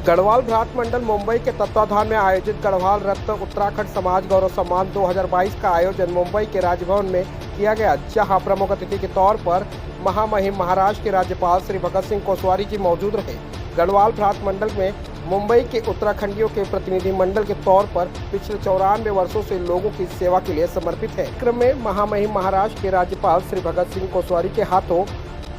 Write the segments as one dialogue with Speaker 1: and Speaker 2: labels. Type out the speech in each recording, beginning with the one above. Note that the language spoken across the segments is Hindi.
Speaker 1: गढ़वाल भ्रात मंडल मुंबई के तत्वाधान में आयोजित गढ़वाल रत्न उत्तराखंड समाज गौरव सम्मान 2022 का आयोजन मुंबई के राजभवन में किया गया, जहां प्रमुख अतिथि के तौर पर महामहिम महाराष्ट्र के राज्यपाल श्री भगत सिंह कोश्यारी जी मौजूद रहे। गढ़वाल भ्रात मंडल में मुंबई के उत्तराखंडियों के प्रतिनिधि मंडल के तौर पर पिछले 94 वर्षों से लोगों की सेवा के लिए समर्पित है। क्रम में महामहिम महाराष्ट्र के राज्यपाल श्री भगत सिंह कोश्यारी के हाथों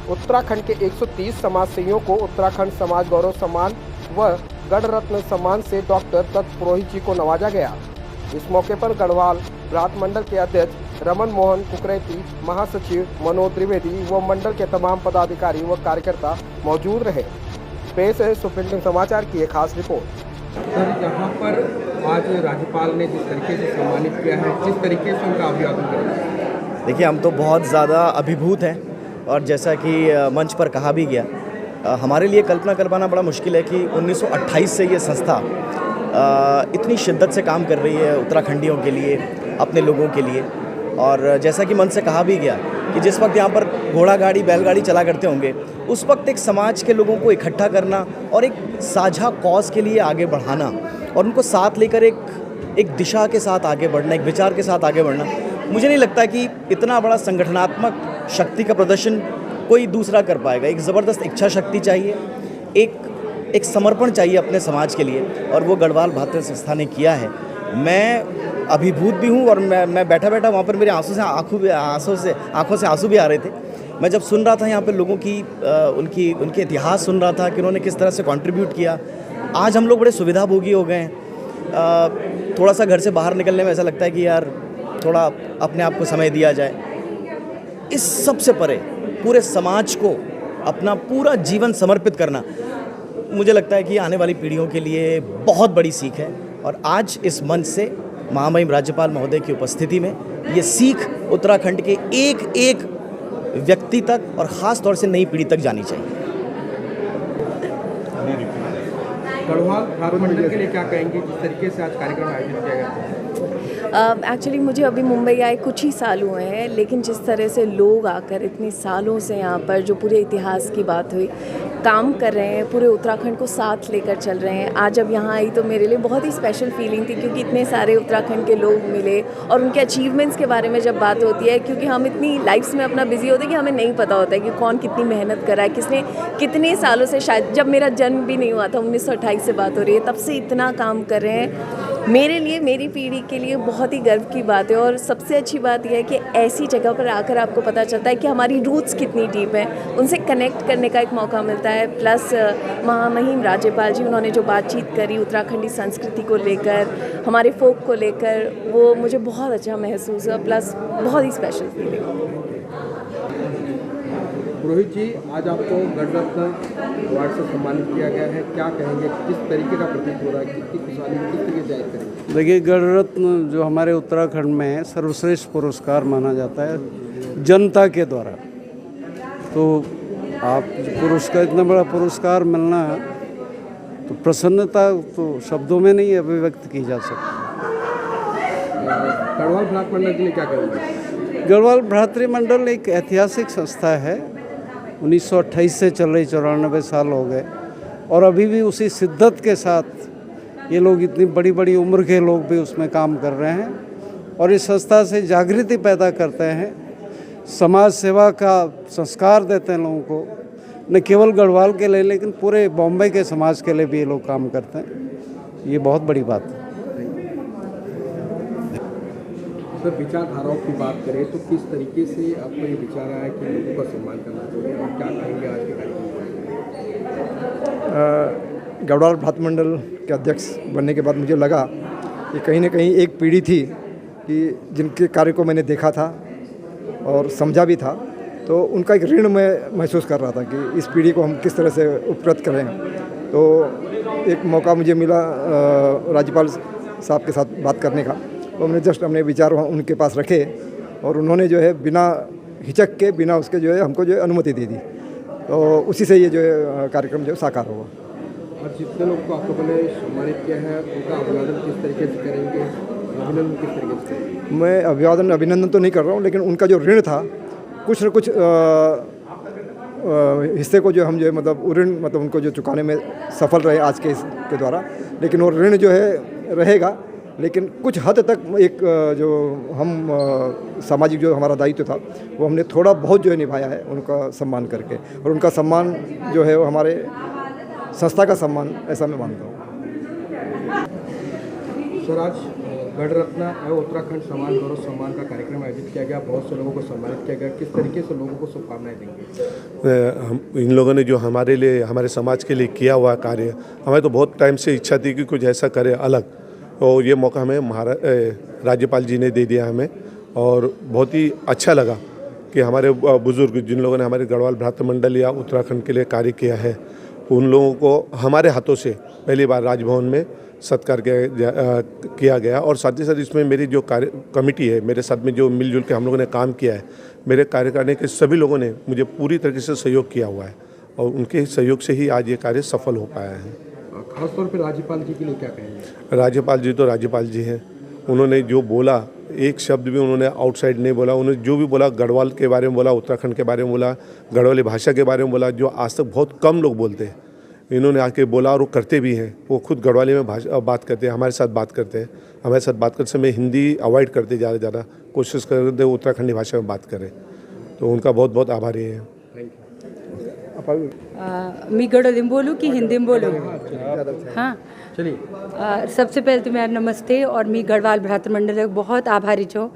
Speaker 1: उत्तराखंड के 130 समाजसेवियों को उत्तराखंड समाज गौरव सम्मान व गढ़ रत्न सम्मान से डॉक्टर दत्त पुरोहित जी को नवाजा गया। इस मौके पर गढ़वाल भ्रात मंडल के अध्यक्ष रमन मोहन कुकरेती, महासचिव मनोज त्रिवेदी व मंडल के तमाम पदाधिकारी व कार्यकर्ता मौजूद रहे। पेश है सुप्रीम समाचार की एक खास रिपोर्ट।
Speaker 2: सर, यहाँ पर आज राज्यपाल ने जिस तरीके से सम्मानित किया है, जिस तरीके से उनका अभिवादन करें।
Speaker 3: देखिए, हम तो बहुत ज़्यादा अभिभूत हैं और जैसा कि मंच पर कहा भी गया, हमारे लिए कल्पना कर पाना बड़ा मुश्किल है कि 1928 से ये संस्था इतनी शिद्दत से काम कर रही है उत्तराखंडियों के लिए, अपने लोगों के लिए। और जैसा कि मन से कहा भी गया कि जिस वक्त यहाँ पर घोड़ा गाड़ी बैलगाड़ी चला करते होंगे, उस वक्त एक समाज के लोगों को इकट्ठा करना और एक साझा कॉज के लिए आगे बढ़ाना और उनको साथ लेकर एक दिशा के साथ आगे बढ़ना, एक विचार के साथ आगे बढ़ना, मुझे नहीं लगता कि इतना बड़ा संगठनात्मक शक्ति का प्रदर्शन कोई दूसरा कर पाएगा। एक ज़बरदस्त इच्छा शक्ति चाहिए, एक समर्पण चाहिए अपने समाज के लिए, और वो गढ़वाल भ्रात संस्था ने किया है। मैं अभिभूत भी हूँ और मैं बैठा वहाँ पर मेरे आंखों से आंसू भी आ रहे थे। मैं जब सुन रहा था यहाँ पर लोगों की उनके इतिहास सुन रहा था कि उन्होंने किस तरह से कंट्रीब्यूट किया। आज हम लोग बड़े सुविधाभोगी हो गए हैं। थोड़ा सा घर से बाहर निकलने में ऐसा लगता है कि यार थोड़ा अपने आप को समय दिया जाए। इस सबसे परे पूरे समाज को अपना पूरा जीवन समर्पित करना, मुझे लगता है कि आने वाली पीढ़ियों के लिए बहुत बड़ी सीख है। और आज इस मंच से महामहिम राज्यपाल महोदय की उपस्थिति में ये सीख उत्तराखंड के एक व्यक्ति तक और ख़ास तौर से नई पीढ़ी तक जानी चाहिए।
Speaker 2: गढ़वाल भ्रात मंडल के लिए क्या कहेंगे, जिस तरीके से आज कार्यक्रम आयोजित किया गया?
Speaker 4: एक्चुअली मुझे अभी मुंबई आए कुछ ही साल हुए हैं, लेकिन जिस तरह से लोग आकर इतने सालों से यहाँ पर जो पूरे इतिहास की बात हुई, काम कर रहे हैं, पूरे उत्तराखंड को साथ लेकर चल रहे हैं। आज जब यहाँ आई तो मेरे लिए बहुत ही स्पेशल फीलिंग थी, क्योंकि इतने सारे उत्तराखंड के लोग मिले और उनके अचीवमेंट्स के बारे में जब बात होती है, क्योंकि हम इतनी लाइफ्स में अपना बिजी होते हैं कि हमें नहीं पता होता है कि कौन कितनी मेहनत कर रहा है, किसने कितने सालों से, शायद जब मेरा जन्म भी नहीं हुआ था, 1928 से बात हो रही है, तब से इतना काम कर रहे हैं। मेरे लिए, मेरी पीढ़ी के लिए बहुत ही गर्व की बात है। और सबसे अच्छी बात यह है कि ऐसी जगह पर आकर आपको पता चलता है कि हमारी रूट्स कितनी डीप हैं, उनसे कनेक्ट करने का एक मौका मिलता है। प्लस महामहिम राज्यपाल जी, उन्होंने जो बातचीत करी उत्तराखंडी संस्कृति को लेकर, हमारे फोक को लेकर, वो मुझे बहुत अच्छा महसूस हुआ। प्लस बहुत ही स्पेशल फीलिंग।
Speaker 2: पुरोहित जी, आज आपको गढ़ रत्न अवार्ड से सम्मानित किया गया है, क्या कहेंगे, किस तरीके का प्रतीक हो रहा है, कितनी खुशहाली, किस तरीके से याद करेंगे?
Speaker 5: देखिए, गढ़ रत्न जो हमारे उत्तराखंड में सर्वश्रेष्ठ पुरस्कार माना जाता है जनता के द्वारा। तो आप पुरस्कार, इतना बड़ा पुरस्कार मिलना, तो प्रसन्नता तो शब्दों में नहीं अभिव्यक्त की जा सकती।
Speaker 2: गढ़वाल भ्रात मंडल के लिए क्या कहेंगे?
Speaker 5: गढ़वाल भ्रातृ मंडल एक ऐतिहासिक संस्था है। 1928 से चल रही, 94 साल हो गए, और अभी भी उसी शिद्दत के साथ ये लोग, इतनी बड़ी बड़ी उम्र के लोग भी उसमें काम कर रहे हैं और इस संस्था से जागृति पैदा करते हैं, समाज सेवा का संस्कार देते हैं लोगों को, न केवल गढ़वाल के लिए लेकिन पूरे बॉम्बे के समाज के लिए भी ये लोग काम करते हैं। ये बहुत बड़ी बात है।
Speaker 2: सर, विचारधाराओं की बात करें तो किस तरीके से आपको ये विचार आया कि लोगों का सम्मान करना चाहिए, और क्या कहेंगे आज के कार्यक्रम?
Speaker 6: गढ़वाल भ्रात मंडल के अध्यक्ष बनने के बाद मुझे लगा कि कहीं ना कहीं एक पीढ़ी थी कि जिनके कार्य को मैंने देखा था और समझा भी था, तो उनका एक ऋण मैं महसूस कर रहा था कि इस पीढ़ी को हम किस तरह से उपकृत करें। तो एक मौका मुझे मिला राज्यपाल साहब के साथ बात करने का, तो हमने जस्ट अपने विचार उनके पास रखे और उन्होंने जो है बिना हिचक के, बिना उसके जो है हमको जो है अनुमति दे दी। तो उसी से ये जो है कार्यक्रम जो है साकार हुआ।
Speaker 2: और जितने लोग को आप लोगों ने सम्मानित किया है, उनका अभिवादन किस तरीके से करेंगे, अभिनंदन किस तरीके से करेंगे?
Speaker 6: मैं अभिवादन अभिनंदन तो नहीं कर रहा हूँ, लेकिन उनका जो ऋण था, कुछ न कुछ हिस्से को जो हम जो है मतलब ऋण मतलब उनको जो चुकाने में सफल रहे आज के इसके द्वारा, लेकिन वो ऋण जो है रहेगा, लेकिन कुछ हद तक एक जो हम सामाजिक जो हमारा दायित्व था वो हमने थोड़ा बहुत जो है निभाया है उनका सम्मान करके, और उनका सम्मान जो है वो हमारे संस्था का सम्मान, ऐसा मैं मानता हूँ।
Speaker 2: सर, आज गढ़ रत्न एवं उत्तराखंड समाज गौरव सम्मान का कार्यक्रम आयोजित किया गया, बहुत से लोगों को सम्मानित किया गया, किस तरीके से लोगों को शुभकामनाएं देंगे?
Speaker 7: हम इन लोगों ने जो हमारे लिए, हमारे समाज के लिए किया हुआ कार्य, हमें तो बहुत टाइम से इच्छा थी कि कुछ ऐसा करे अलग, और ये मौका हमें राज्यपाल जी ने दे दिया हमें, और बहुत ही अच्छा लगा कि हमारे बुजुर्ग जिन लोगों ने हमारे गढ़वाल भ्रातृ मंडल या उत्तराखंड के लिए कार्य किया है, उन लोगों को हमारे हाथों से पहली बार राजभवन में सत्कार किया गया। और साथ ही साथ इसमें मेरी जो कार्य कमेटी है, मेरे साथ में जो मिलजुल के हम लोगों ने काम किया है, मेरे कार्य करने के सभी लोगों ने मुझे पूरी तरीके से सहयोग किया हुआ है, और उनके सहयोग से ही आज ये कार्य सफल हो पाया है।
Speaker 2: खासतौर पर राज्यपाल जी के लिए क्या कहेंगे?
Speaker 7: राज्यपाल जी तो राज्यपाल जी हैं, उन्होंने जो बोला, एक शब्द भी उन्होंने आउटसाइड नहीं बोला। उन्होंने जो भी बोला गढ़वाल के बारे में बोला, उत्तराखंड के बारे में बोला, गढ़वाली भाषा के बारे में बोला, जो आज तक बहुत कम लोग बोलते हैं, इन्होंने आके बोला, और वो करते भी हैं। वो खुद गढ़वाली में बात करते हैं, हमारे साथ बात करते हैं। हमारे साथ बात करते समय हिंदी अवॉइड करते ज़्यादा कोशिश करते उत्तराखंडी भाषा में बात करें, तो उनका बहुत बहुत आभारी है।
Speaker 8: मी गढ़वाली में बोलूँ कि हिंदी में बोलूँ? हाँ,
Speaker 2: चलिए।
Speaker 8: सबसे पहले तो मेरा नमस्ते, और मी गढ़वाल भ्रातृ मंडल बहुत आभारी छो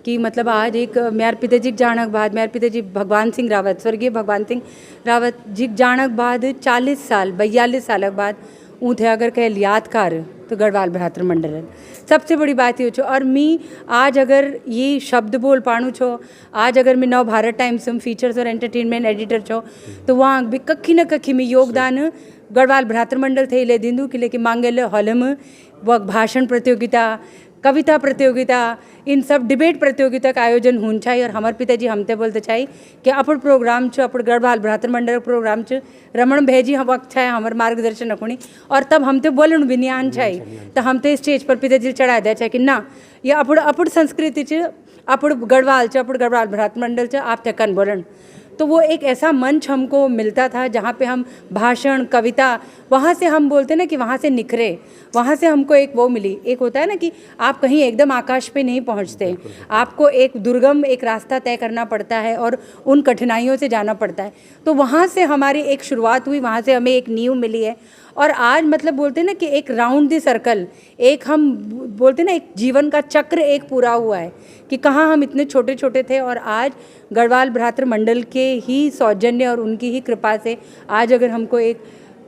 Speaker 8: कि मतलब आज एक मेरे पिताजी जाणक बाद, मेरे पिताजी भगवान सिंह रावत, स्वर्गीय भगवान सिंह रावत जी जाणक बाद 40 साल 42 साल बाद ऊँथे अगर कह यादगार तो गढ़वाल भ्रातृ मंडल सबसे बड़ी बात ये छो। और मी आज अगर ये शब्द बोल पाणु छो, आज अगर मैं नव भारत टाइम्स में फीचर्स और एंटरटेनमेंट एडिटर छो, तो वहाँ भी कखी न कखी में योगदान गढ़वाल भ्रातृ मंडल थे ले दिंदू कि लेकिन मांगे हॉलम व भाषण प्रतियोगिता, कविता प्रतियोगिता, इन सब डिबेट प्रतियोगिता का आयोजन होना चाहिए। और हमारे पिताजी हमते बोलते चाहिए कि अपन प्रोग्राम छ, अपन गढ़वाल भ्रातृ मंडल प्रोग्राम छ, रमण भेजी हम वक्त है हमारे मार्गदर्शन रखनी, और तब हमते बोलन भी नहीं आन चाहिए, तो हमते स्टेज पर पिताजी चढ़ा दे चाहिए कि ना ये अपन संस्कृति च, अपन गढ़वाल च, अपन गढ़वाल भ्रातृ मंडल च, आप ते कन बोलन। तो वो एक ऐसा मंच हमको मिलता था जहाँ पे हम भाषण, कविता, वहाँ से हम बोलते ना कि वहाँ से निखरे, वहाँ से हमको एक वो मिली। एक होता है ना कि आप कहीं एकदम आकाश पे नहीं पहुँचते, आपको एक दुर्गम एक रास्ता तय करना पड़ता है और उन कठिनाइयों से जाना पड़ता है। तो वहाँ से हमारी एक शुरुआत हुई, वहाँ से हमें एक नींव मिली है, और आज मतलब बोलते हैं ना कि एक राउंड दी सर्कल, एक हम बोलते हैं ना एक जीवन का चक्र एक पूरा हुआ है कि कहाँ हम इतने छोटे छोटे थे, और आज गढ़वाल भ्रातृ मंडल के ही सौजन्य और उनकी ही कृपा से आज अगर हमको एक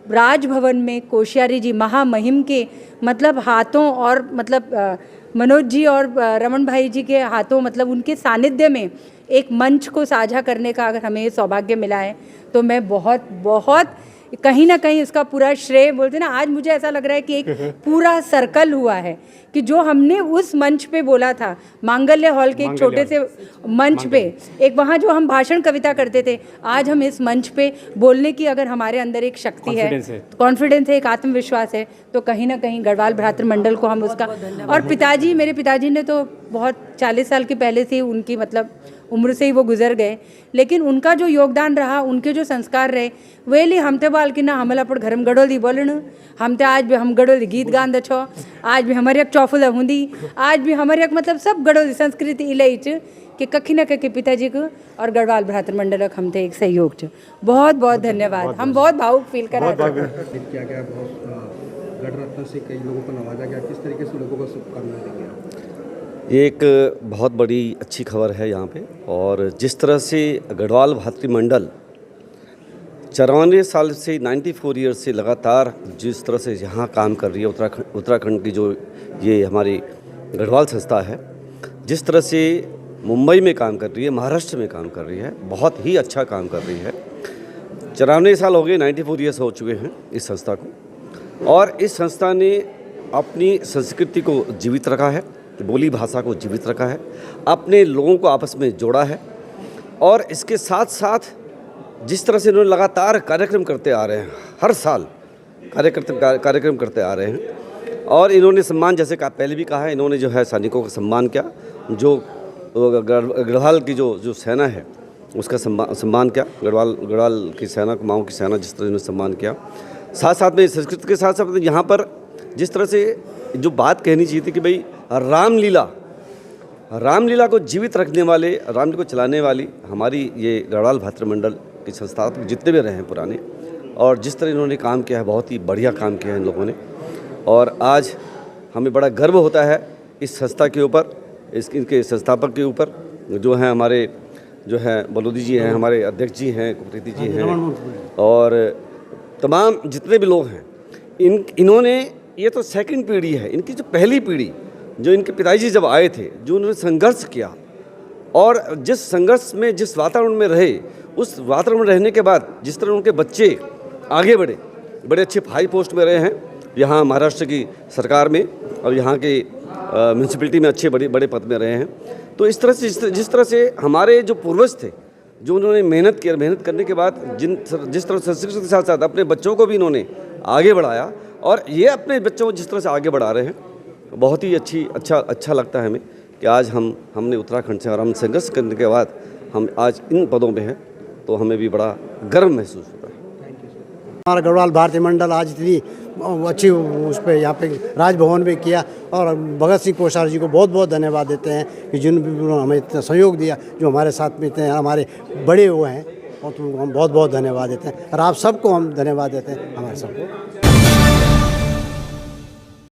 Speaker 8: राजभवन में कोश्यारी जी महामहिम के मतलब हाथों, और मतलब मनोज जी और रमन भाई जी के हाथों, मतलब उनके सानिध्य में एक मंच को साझा करने का अगर हमें सौभाग्य मिला है, तो मैं बहुत बहुत कहीं ना कहीं इसका पूरा श्रेय बोलते ना, आज मुझे ऐसा लग रहा है कि एक पूरा सर्कल हुआ है कि जो हमने उस मंच पे बोला था, मांगल्य हॉल के एक छोटे से मंच पे, एक वहाँ जो हम भाषण कविता करते थे, आज हम इस मंच पे बोलने की अगर हमारे अंदर एक शक्ति है, कॉन्फिडेंस है, एक आत्मविश्वास है, तो कहीं ना कहीं गढ़वाल भ्रातृ मंडल को हम उसका, और पिताजी, मेरे पिताजी ने तो बहुत 40 साल के पहले से उनकी मतलब उम्र से ही वो गुजर गए, लेकिन उनका जो योगदान रहा, उनके जो संस्कार रहे, वे लिए हमते बाल कि ना हमला पर घर में गढ़ोली बोलन, हमते आज भी हम गढ़ोली गीत गान दछो, आज भी हमारे एक चौफुला हुंदी, आज भी हमारे एक मतलब सब गढ़ोली संस्कृति इलाई च कि कखी न कखी पिताजी को और गढ़वाल भ्रातृ मंडल हमते एक सहयोग च। बहुत बहुत धन्यवाद, हम बहुत भावुक फील कर रहे थे।
Speaker 2: किया गया, बहुत गढ़ रत्न से कई लोगों को नवाजा गया, किस तरीके से लोगों को शुभकामनाएं देंगे?
Speaker 9: ये एक बहुत बड़ी अच्छी खबर है यहाँ पे, और जिस तरह से गढ़वाल भ्रातृ मंडल 94 साल से 94 ईयर से लगातार जिस तरह से यहाँ काम कर रही है, उत्तराखंड की जो ये हमारी गढ़वाल संस्था है, जिस तरह से मुंबई में काम कर रही है, महाराष्ट्र में काम कर रही है, बहुत ही अच्छा काम कर रही है। 94 साल हो गए, 94 ईयर्स हो चुके हैं इस संस्था को, और इस संस्था ने अपनी संस्कृति को जीवित रखा है, बोली भाषा को जीवित रखा है, अपने लोगों को आपस में जोड़ा है, और इसके साथ साथ जिस तरह से इन्होंने लगातार कार्यक्रम करते आ रहे हैं, हर साल कार्यक्रम करते आ रहे हैं, और इन्होंने सम्मान, जैसे पहले भी कहा है, इन्होंने जो है सैनिकों का सम्मान किया, जो गढ़वाल की जो सेना है उसका सम्मान किया। गढ़वाल की सेना को, माओ की सेना जिस तरह उन्होंने सम्मान किया, साथ साथ में संस्कृत के साथ साथ यहाँ पर जिस तरह से जो बात कहनी चाहिए थी कि भाई रामलीला को जीवित रखने वाले, रामलीला को चलाने वाली हमारी ये गढ़वाल भातृमंडल के संस्थापक जितने भी रहे हैं पुराने, और जिस तरह इन्होंने काम किया है, बहुत ही बढ़िया काम किया है इन लोगों ने। और आज हमें बड़ा गर्व होता है इस संस्था के ऊपर, इनके संस्थापक के ऊपर, जो हैं हमारे जो हैं बलोदी जी हैं, हमारे अध्यक्ष जी हैं, कुपरेती जी हैं, और तमाम जितने भी लोग हैं। इन्होंने, ये तो सेकंड पीढ़ी है, इनकी जो पहली पीढ़ी, जो इनके पिताजी जब आए थे, जो उन्होंने संघर्ष किया, और जिस संघर्ष में, जिस वातावरण में रहे, उस वातावरण में रहने के बाद जिस तरह उनके बच्चे आगे बढ़े, बड़े अच्छे हाई पोस्ट में रहे हैं यहाँ महाराष्ट्र की सरकार में, और यहाँ के म्यूनसिपैलिटी में अच्छे बड़े पद में रहे हैं। तो इस तरह से जिस तरह से हमारे जो पूर्वज थे, जो उन्होंने मेहनत किया, मेहनत करने के बाद जिस तरह से संस्कृत के साथ साथ अपने बच्चों को भी इन्होंने आगे बढ़ाया, और ये अपने बच्चों को जिस तरह से आगे बढ़ा रहे हैं, बहुत ही अच्छा लगता है हमें कि आज हमने उत्तराखंड से, और हम संघर्ष करने के बाद हम आज इन पदों पे हैं, तो हमें भी बड़ा गर्व महसूस होता है।
Speaker 10: हमारा गढ़वाल भारतीय मंडल आज इतनी अच्छी उस पर यहाँ पे राजभवन में किया, और भगत सिंह कोश्यारी जी को बहुत बहुत धन्यवाद देते हैं कि जिन्होंने हमें इतना सहयोग दिया, जो हमारे साथ में इतने हमारे बड़े हुए हैं, और तुमको हम बहुत बहुत धन्यवाद देते हैं, और आप सबको हम धन्यवाद देते हैं, हमारे सबको।